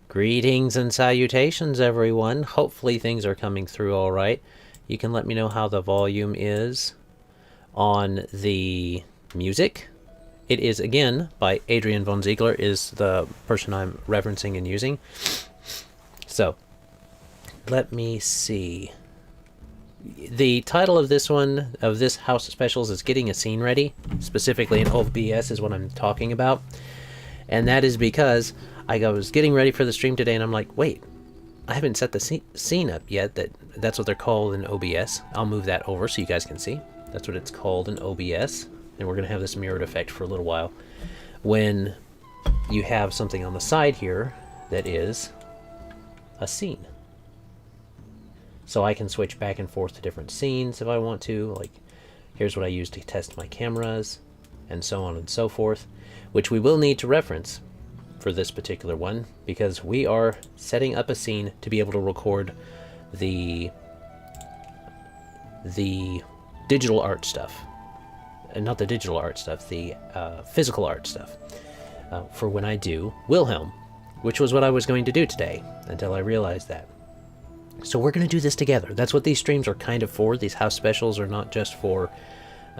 Greetings and salutations, everyone. Hopefully things are coming through all right. You can let me know how the volume is on the music. It is, again, by Adrian von Ziegler, is the person I'm referencing and using. So, let me see. The title of this one, of this House of Specials, is Getting a Scene Ready. Specifically in OBS is what I'm talking about. And that is because I was getting ready for the stream today, and I'm like, wait, I haven't set the scene up yet. That's what they're called in OBS. I'll move that over so you guys can see. That's what it's called in OBS. And we're going to have this mirrored effect for a little while. When you have something on the side here that is a scene. So I can switch back and forth to different scenes if I want to. Like, here's what I use to test my cameras, and so on and so forth, which we will need to reference for this particular one, because we are setting up a scene to be able to record the digital art stuff. And not the digital art stuff, the physical art stuff. For when I do Wilhelm, which was what I was going to do today, until I realized that. So we're going to do this together. That's what these streams are kind of for. These house specials are not just for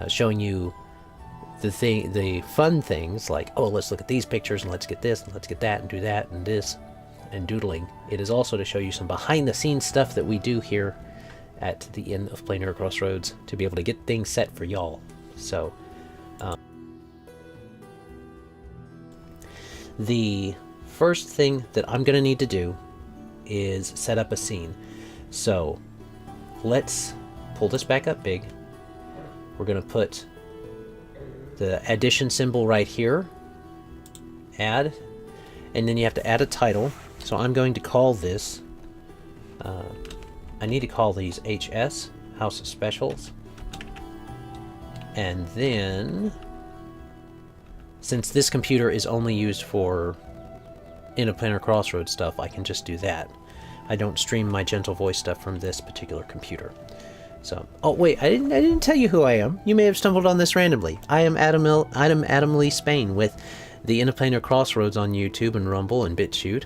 showing you the fun things, like, oh, let's look at these pictures, and let's get this, and let's get that, and do that, and this, and doodling. It is also to show you some behind-the-scenes stuff that we do here at the end of Planar Crossroads to be able to get things set for y'all. So, the first thing that I'm going to need to do is set up a scene. So, let's pull this back up big. We're going to put the addition symbol right here, add, and then you have to add a title. So I'm going to call this, I need to call these HS, House of Specials. And then, since this computer is only used for Interplanar Crossroads stuff, I can just do that. I don't stream my Gentle Voice stuff from this particular computer. So, oh wait, I didn't tell you who I am. You may have stumbled on this randomly. I am Adam Lee Spain with the Interplanar Crossroads on YouTube and Rumble and BitChute,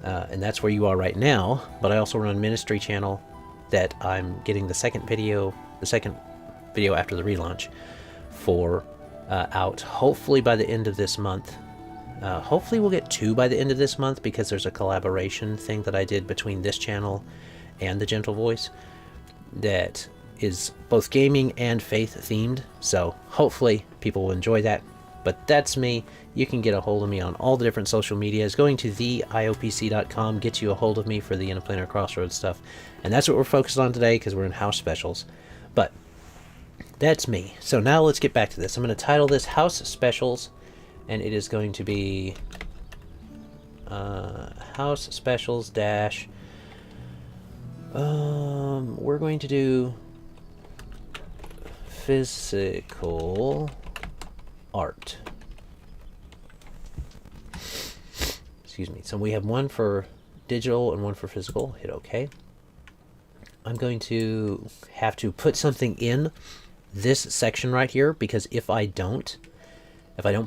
and that's where you are right now. But I also run a ministry channel that I'm getting the second video after the relaunch for out. Hopefully by the end of this month. Hopefully we'll get 2 by the end of this month, because there's a collaboration thing that I did between this channel and the Gentle Voice that is both gaming and faith themed. So hopefully people will enjoy that. But that's me. You can get a hold of me on all the different social medias. Going to theiopc.com gets you a hold of me for the Interplanar Crossroads stuff. And that's what we're focused on today, because we're in house specials. But that's me. So now let's get back to this. I'm going to title this House Specials, and it is going to be House Specials dash we're going to do physical art. Excuse me. So we have one for digital and one for physical. Hit OK. I'm going to have to put something in this section right here, because if I don't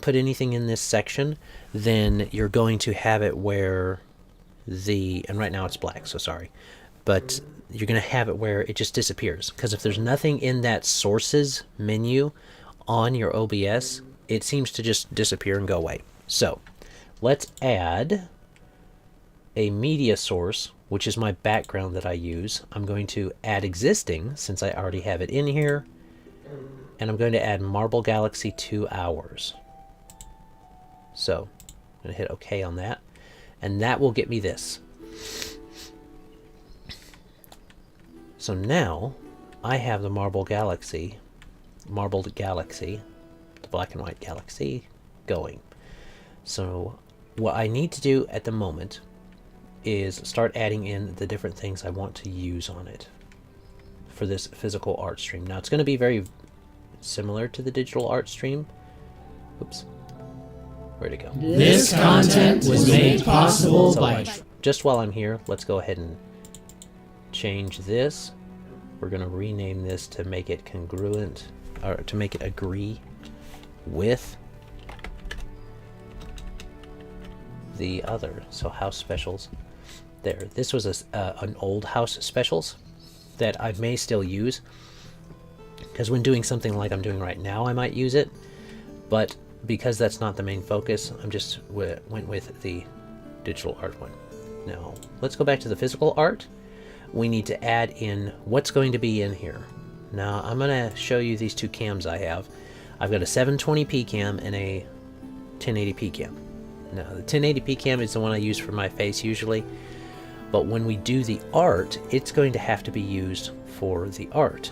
put anything in this section, then you're going to have it where and right now it's black, so sorry, but you're going to have it where it just disappears, because if there's nothing in that sources menu on your OBS, it seems to just disappear and go away. So let's add a media source, which is my background that I use. I'm going to add existing, since I already have it in here, and I'm going to add Marble Galaxy 2 hours. So I'm going to hit OK on that, and that will get me this. So now I have the Marbled Galaxy, the black and white galaxy, going. So what I need to do at the moment is start adding in the different things I want to use on it for this physical art stream. Now it's going to be very similar to the digital art stream. Oops. Where'd it go? This content was made possible by... Just while I'm here, let's go ahead and change this. We're going to rename this to make it congruent, or to make it agree with the other. So house specials. There. This was an old house specials that I may still use, because when doing something like I'm doing right now, I might use it. But because that's not the main focus, I'm just went with the digital art one. Now, let's go back to the physical art. We need to add in what's going to be in here. Now, I'm going to show you these 2 cams I have. I've got a 720p cam and a 1080p cam. Now, the 1080p cam is the one I use for my face usually, but when we do the art, it's going to have to be used for the art.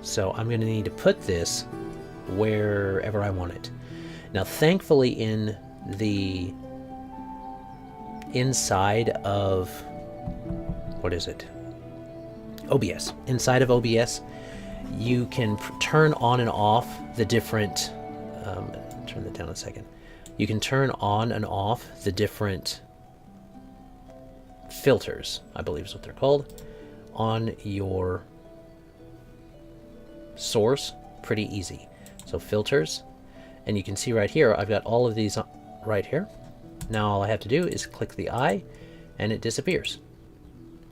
So I'm going to need to put this wherever I want it. Now, thankfully, in the inside of, what is it? OBS. Inside of OBS, you can turn on and off the different, turn that down a second. You can turn on and off the different filters, I believe is what they're called, on your source. Pretty easy. So filters, and you can see right here, I've got all of these right here. Now all I have to do is click the eye, and it disappears.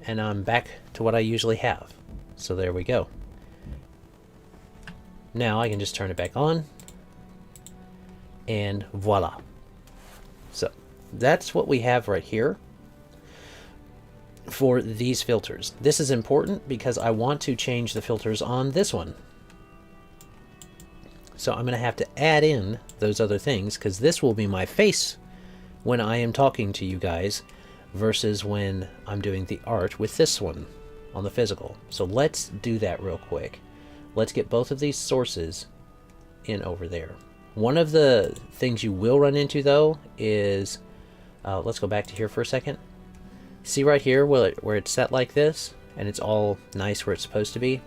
And I'm back to what I usually have. So there we go. Now I can just turn it back on, and voila. So that's what we have right here for these filters. This is important because I want to change the filters on this one. So I'm going to have to add in those other things, because this will be my face when I am talking to you guys versus when I'm doing the art with this one on the physical. So let's do that real quick. Let's get both of these sources in over there. One of the things you will run into though is, let's go back to here for a second. See right here where it's set like this and it's all nice where it's supposed to be?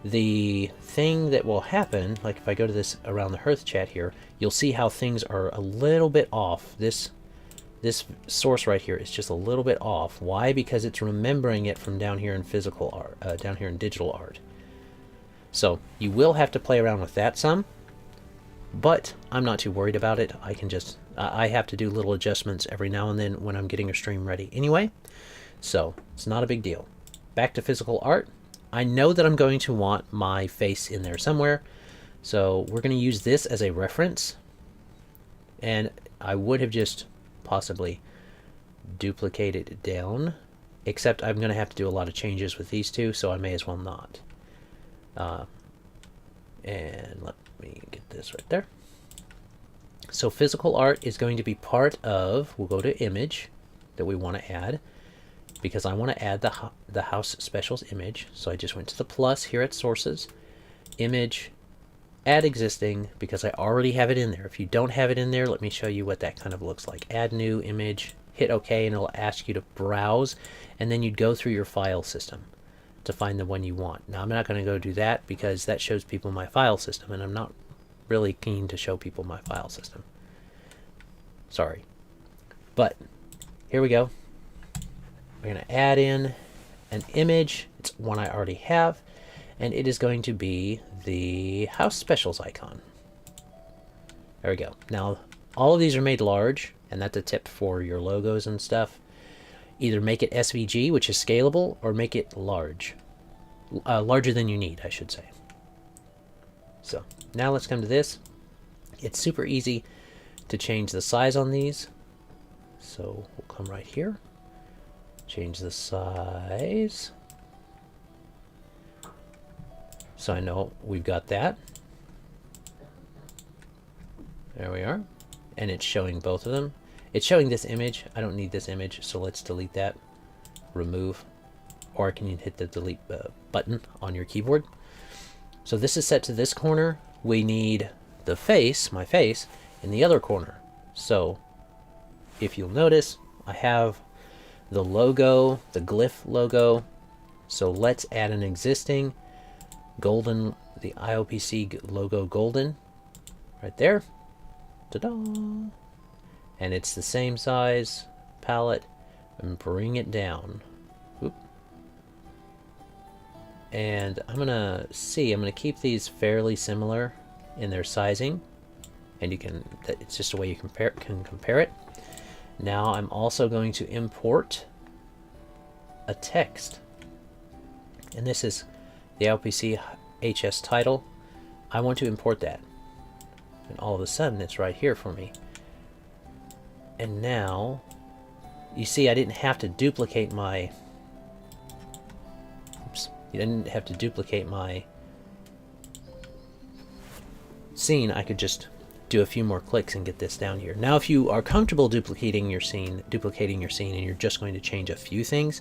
The thing that will happen, like if I go to this around the hearth chat here, you'll see how things are a little bit off. This this source right here is just a little bit off. Why? Because it's remembering it from down here in physical art, down here in digital art. So you will have to play around with that some, but I'm not too worried about it. I can just, I have to do little adjustments every now and then when I'm getting a stream ready anyway, so it's not a big deal. Back to physical art. I know that I'm going to want my face in there somewhere, so we're going to use this as a reference, and I would have just possibly duplicated it down, except I'm going to have to do a lot of changes with these two, so I may as well not. And let me get this right there. So physical art is going to be part of, we'll go to image that we want to add, because I want to add the house specials image. So I just went to the plus here at sources, image, add existing, because I already have it in there. If you don't have it in there, let me show you what that kind of looks like. Add new image, hit OK, and it'll ask you to browse, and then you'd go through your file system to find the one you want. Now I'm not going to go do that because that shows people my file system, and I'm not really keen to show people my file system. Sorry. But here we go. We're going to add in an image. It's one I already have, and it is going to be the house specials icon. There we go. Now all of these are made large, and that's a tip for your logos and stuff. Either make it SVG, which is scalable, or make it large. Larger than you need, I should say. So now let's come to this. It's super easy to change the size on these. So we'll come right here, change the size. So I know we've got that. There we are. And it's showing both of them. It's showing this image. I don't need this image, so let's delete that. Remove. Or can you hit the delete button on your keyboard? So this is set to this corner. We need the face, my face, in the other corner. So if you'll notice, I have the logo, the glyph logo. So let's add an existing golden, the IOPC logo golden, right there. Ta-da! And it's the same size palette, and bring it down. Oop. And I'm gonna keep these fairly similar in their sizing, and you can, it's just a way you can compare it. Now I'm also going to import a text, and this is the LPC HS title. I want to import that, and all of a sudden it's right here for me. And now you see I didn't have to duplicate my scene. I could just do a few more clicks and get this down here. Now if you are comfortable duplicating your scene and you're just going to change a few things,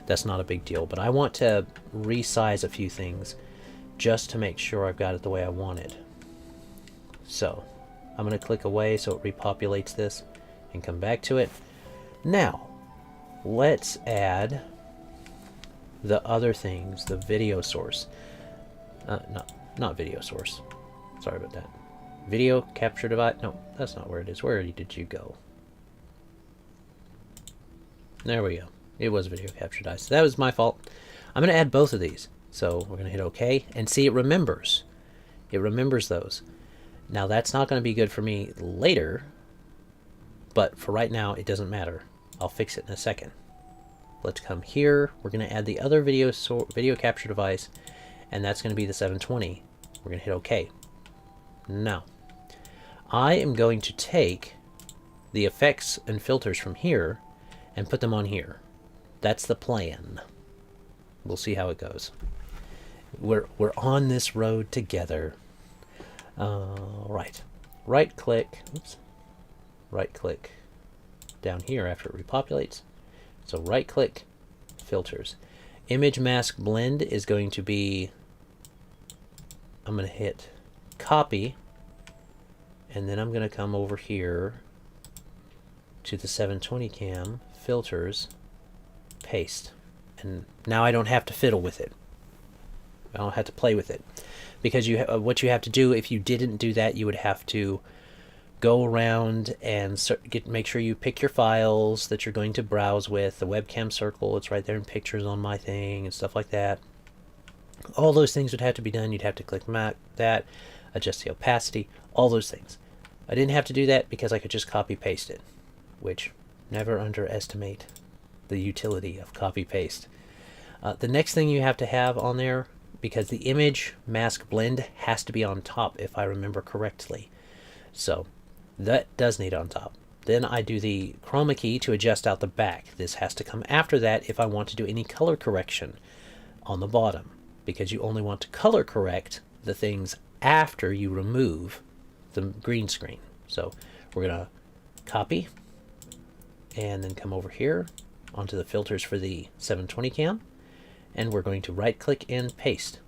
that's not a big deal. But I want to resize a few things just to make sure I've got it the way I want it. So I'm going to click away so it repopulates this and come back to it. Now let's add the other things, the video source. Not video source. Sorry about that. Video capture device. No, that's not where it is. Where did you go? There we go. It was video capture device. That was my fault. I'm going to add both of these. So we're going to hit OK and see it remembers. It remembers those. Now that's not going to be good for me later, but for right now it doesn't matter. I'll fix it in a second. Let's come here. We're going to add the other video capture device, and that's going to be the 720. We're going to hit OK. Now, I am going to take the effects and filters from here and put them on here. That's the plan. We'll see how it goes. We're on this road together. Right click. Oops. Right click down here after it repopulates. So right click, filters. Image mask blend is going to be, I'm going to hit copy, and then I'm going to come over here to the 720 cam, filters, paste. And now I don't have to fiddle with it. I don't have to play with it. Because what you have to do, if you didn't do that, you would have to go around and make sure you pick your files that you're going to browse with. The webcam circle, it's right there in pictures on my thing and stuff like that. All those things would have to be done. You'd have to click map that, adjust the opacity, all those things. I didn't have to do that because I could just copy paste it, which never underestimate the utility of copy paste. The next thing you have to have on there, because the image mask blend has to be on top if I remember correctly. So that does need on top. Then I do the chroma key to adjust out the back. This has to come after that if I want to do any color correction on the bottom, because you only want to color correct the things after you remove the green screen. So we're going to copy and then come over here onto the filters for the 720 cam, and we're going to right click and paste.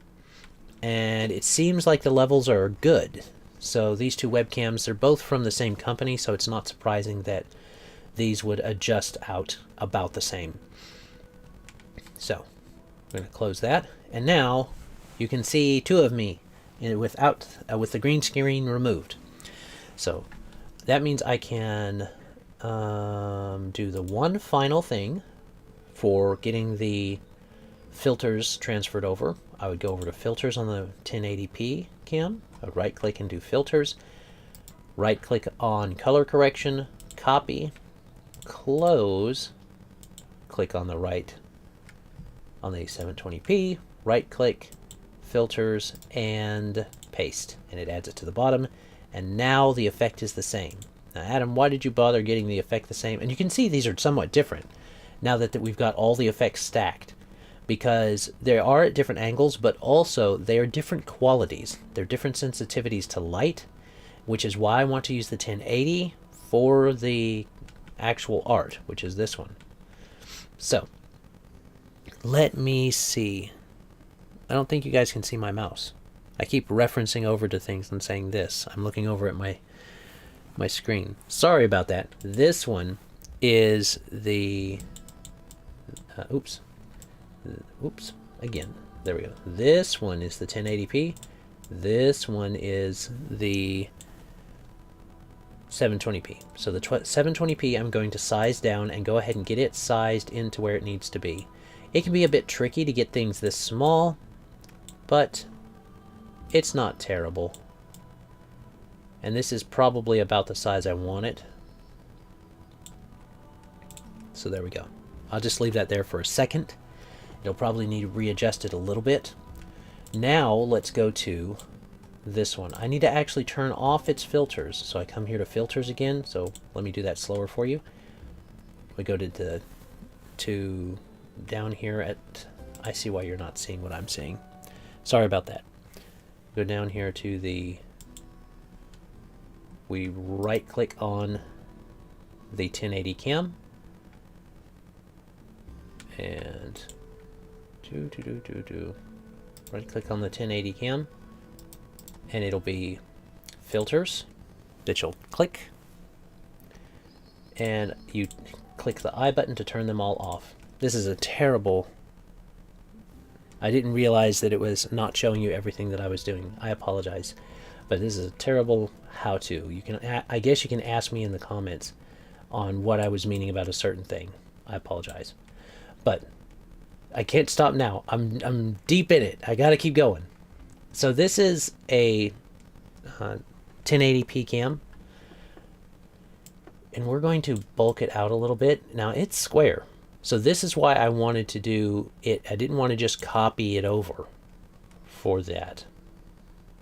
And it seems like the levels are good. So these two webcams, they're both from the same company, so it's not surprising that these would adjust out about the same. So I'm going to close that, and now you can see two of me with the green screen removed. So that means I can do the one final thing for getting the filters transferred over. I would go over to filters on the 1080p cam. I would right click and do filters, right click on color correction, copy, close, click on the right on the 720p, right click, filters, and paste, and it adds it to the bottom. And now the effect is the same. Now, Adam, why did you bother getting the effect the same? And you can see these are somewhat different now that we've got all the effects stacked, because they are at different angles, but also they are different qualities. They're different sensitivities to light, which is why I want to use the 1080 for the actual art, which is this one. So let me see. I don't think you guys can see my mouse. I keep referencing over to things and saying this. I'm looking over at my screen. Sorry about that. This one is the oops, again, there we go. This one is the 1080p. This one is the 720p. So the 720p I'm going to size down and go ahead and get it sized into where it needs to be. It can be a bit tricky to get things this small, but it's not terrible. And this is probably about the size I want it. So there we go. I'll just leave that there for a second. It'll probably need readjusted a little bit. Now let's go to this one. I need to actually turn off its filters. So I come here to filters again. So let me do that slower for you. We go to down here at, I see why you're not seeing what I'm seeing. Sorry about that. Go down here to the, we right click on the 1080 cam and right click on the 1080 cam, and it'll be filters that you'll click, and you click the I button to turn them all off. This is a terrible, I didn't realize that it was not showing you everything that I was doing. I apologize, but this is a terrible how-to. You can, I guess you can ask me in the comments on what I was meaning about a certain thing. I apologize, but I can't stop now. I'm deep in it. I gotta keep going. So this is a 1080p cam, and we're going to bulk it out a little bit. Now it's square, so this is why I wanted to do it. I didn't want to just copy it over for that.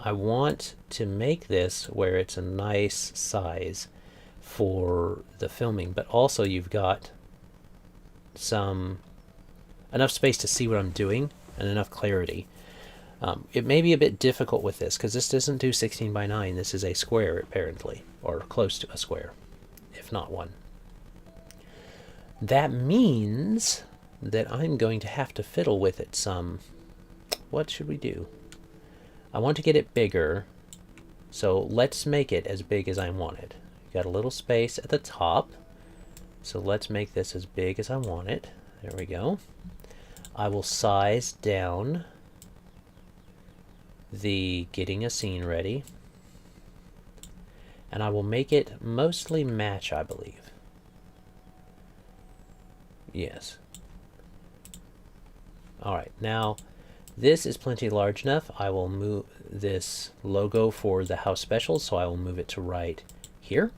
I want to make this where it's a nice size for the filming, but also you've got enough space to see what I'm doing and enough clarity. It may be a bit difficult with this because this doesn't do 16 by 9. This is a square apparently, or close to a square, if not one. That means that I'm going to have to fiddle with it some. What should we do? I want to get it bigger, so let's make it as big as I want it. Got a little space at the top, so let's make this as big as I want it. There we go. I will size down the getting a scene ready, And I will make it mostly match, I believe. Yes. Alright, now this is plenty large enough. I will move this logo for the house special, so I will move it to right here.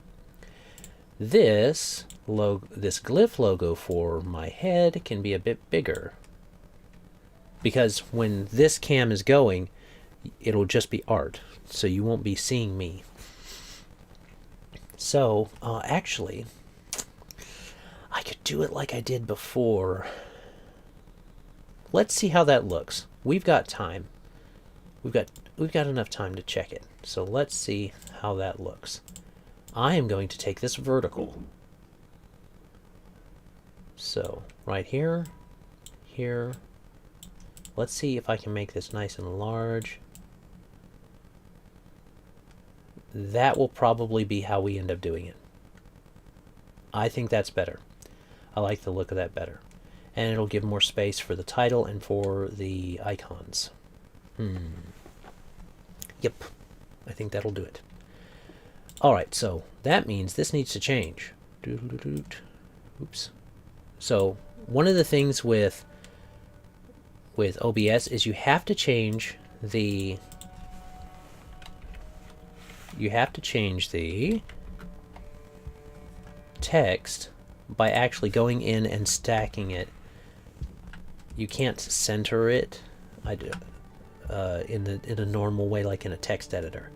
This glyph logo for my head can be a bit bigger, because when this cam is going, it'll just be art, so you won't be seeing me. So, actually, I could do it like I did before. Let's see how that looks. We've got time. We've got enough time to check it. So let's see how that looks. I am going to take this vertical. So, right here, here. Let's see if I can make this nice and large. That will probably be how we end up doing it. I think that's better. I like the look of that better. And it'll give more space for the title and for the icons. Yep, I think that'll do it. Alright, so that means this needs to change. Oops. So one of the things with OBS is you have to change the text by actually going in and stacking it. You can't center it in a normal way, like in a text editor.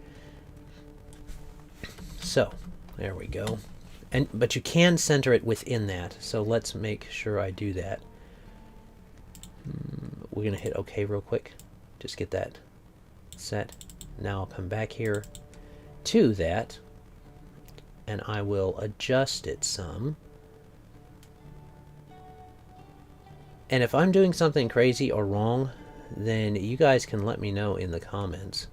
So there we go. But you can center it within that. So let's make sure I do that. We're gonna hit OK real quick. Just get that set. Now I'll come back here to that, and I will adjust it some. And if I'm doing something crazy or wrong, then you guys can let me know in the comments.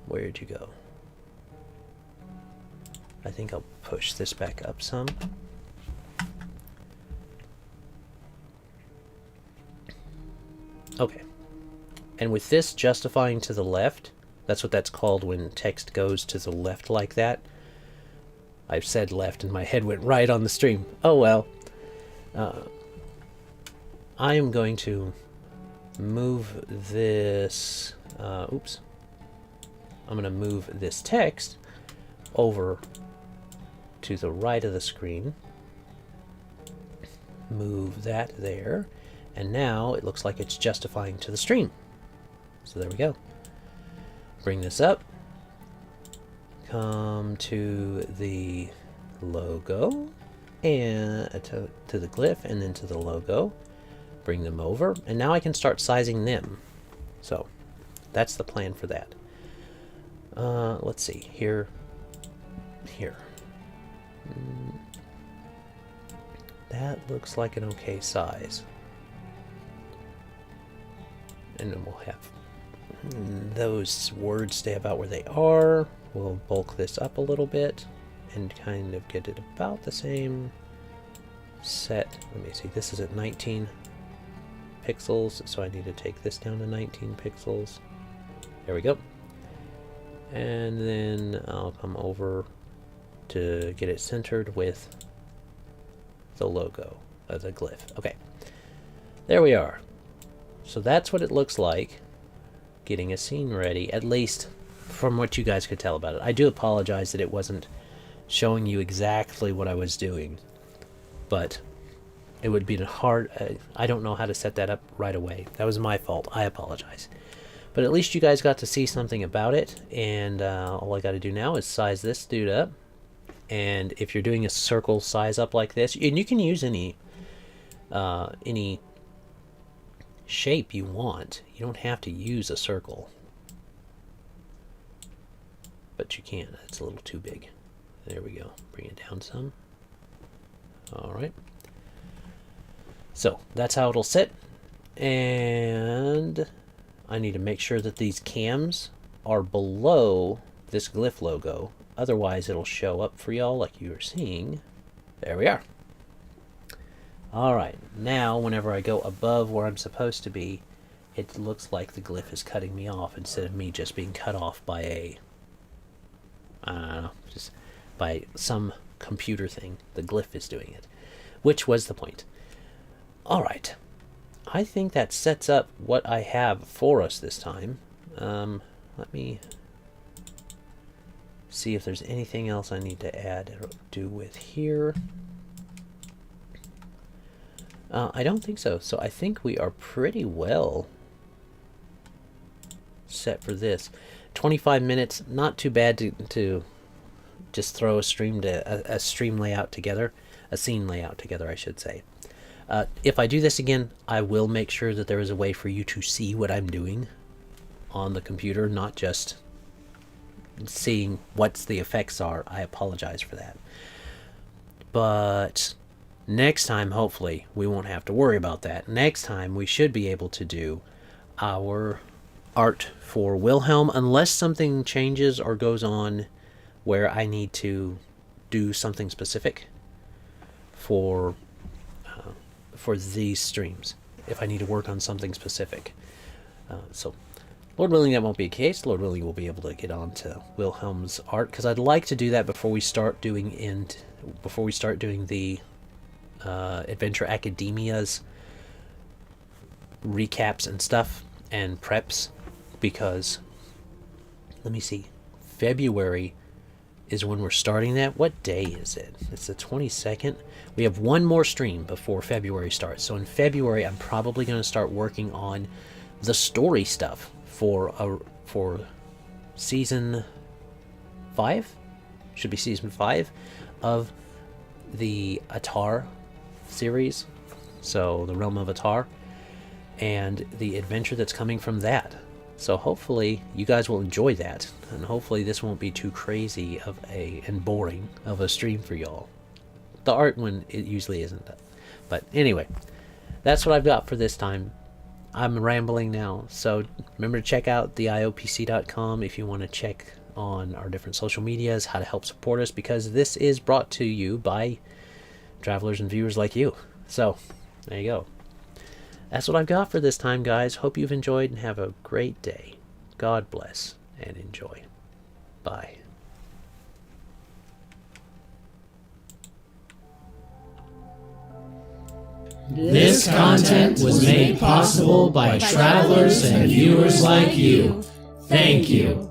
Where'd you go? I think I'll push this back up some. Okay. And with this justifying to the left, that's what that's called when text goes to the left like that. I've said left and my head went right on the stream. Oh well. I am going to move this... oops. I'm going to move this text over to the right of the screen. Move that there. And now it looks like it's justifying to the stream. So there we go. Bring this up. Come to the logo and to the glyph, and then to the logo. Bring them over, and now I can start sizing them. So that's the plan for that. Let's see here. That looks like an okay size, and then we'll have those words stay about where they are. We'll bulk this up a little bit and kind of get it about the same set. Let me see, this is at 19 pixels, so I need to take this down to 19 pixels. There we go. And then I'll come over to get it centered with the logo of the glyph. Okay, there we are. So that's what it looks like getting a scene ready, at least from what you guys could tell about it. I do apologize that it wasn't showing you exactly what I was doing, but it would be hard. I don't know how to set that up right away. That was my fault. I apologize. But at least you guys got to see something about it, and all I got to do now is size this dude up. And if you're doing a circle size up like this, and you can use any shape you want. You don't have to use a circle, but you can. It's a little too big. There we go. Bring it down some. All right. So that's how it'll sit. And I need to make sure that these cams are below this glyph logo. Otherwise, it'll show up for y'all like you are seeing. There we are. All right. Now, whenever I go above where I'm supposed to be, it looks like the glyph is cutting me off instead of me just being cut off by a, I don't know, just by some computer thing. The glyph is doing it, which was the point. All right. I think that sets up what I have for us this time. Let me see if there's anything else I need to add or do with here. I don't think so. So I think we are pretty well set for this. 25 minutes, not too bad to just throw a stream layout together, a scene layout together, I should say. If I do this again, I will make sure that there is a way for you to see what I'm doing on the computer, not just seeing what the effects are. I apologize for that. But next time, hopefully, we won't have to worry about that. Next time, we should be able to do our art for Wilhelm, unless something changes or goes on where I need to do something specific for these streams. If I need to work on something specific. So, Lord willing, that won't be the case. Lord willing, we'll be able to get on to Wilhelm's art, because I'd like to do that before we start doing the Adventure Academia's recaps and stuff and preps, because let me see, February is when we're starting that. What day is it? It's the 22nd. We have one more stream before February starts. So in February, I'm probably going to start working on the story stuff for season 5. Should be season 5 of the Atar series. So the Realm of Atar, and the adventure that's coming from that. So hopefully you guys will enjoy that, and hopefully this won't be too crazy and boring of a stream for y'all. The art one, it usually isn't. But anyway, that's what I've got for this time. I'm rambling now, so remember to check out theiopc.com if you want to check on our different social medias, how to help support us, because this is brought to you by travelers and viewers like you. So there you go. That's what I've got for this time, guys. Hope you've enjoyed and have a great day. God bless and enjoy. Bye. This content was made possible by travelers and viewers like you. Thank you.